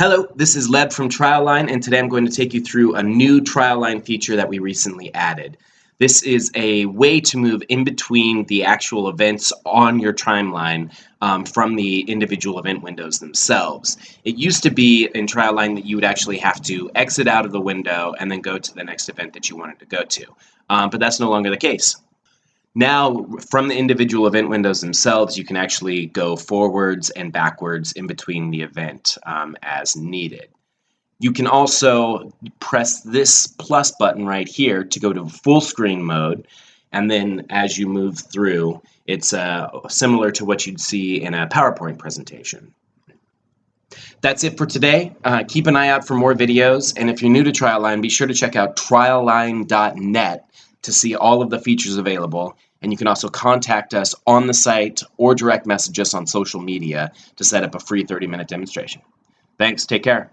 Hello, this is Leb from TrialLine, and today I'm going to take you through a new TrialLine feature that we recently added. This is a way to move in between the actual events on your timeline from the individual event windows themselves. It used to be in TrialLine that you would actually have to exit out of the window and then go to the next event that you wanted to go to, but that's no longer the case. Now, from the individual event windows themselves, you can actually go forwards and backwards in between the event as needed. You can also press this plus button right here to go to full screen mode, and then as you move through, it's similar to what you'd see in a PowerPoint presentation. That's it for today. Keep an eye out for more videos, and if you're new to TrialLine, be sure to check out trialline.net to see all of the features available, and you can also contact us on the site or direct message us on social media to set up a free 30-minute demonstration. Thanks, take care.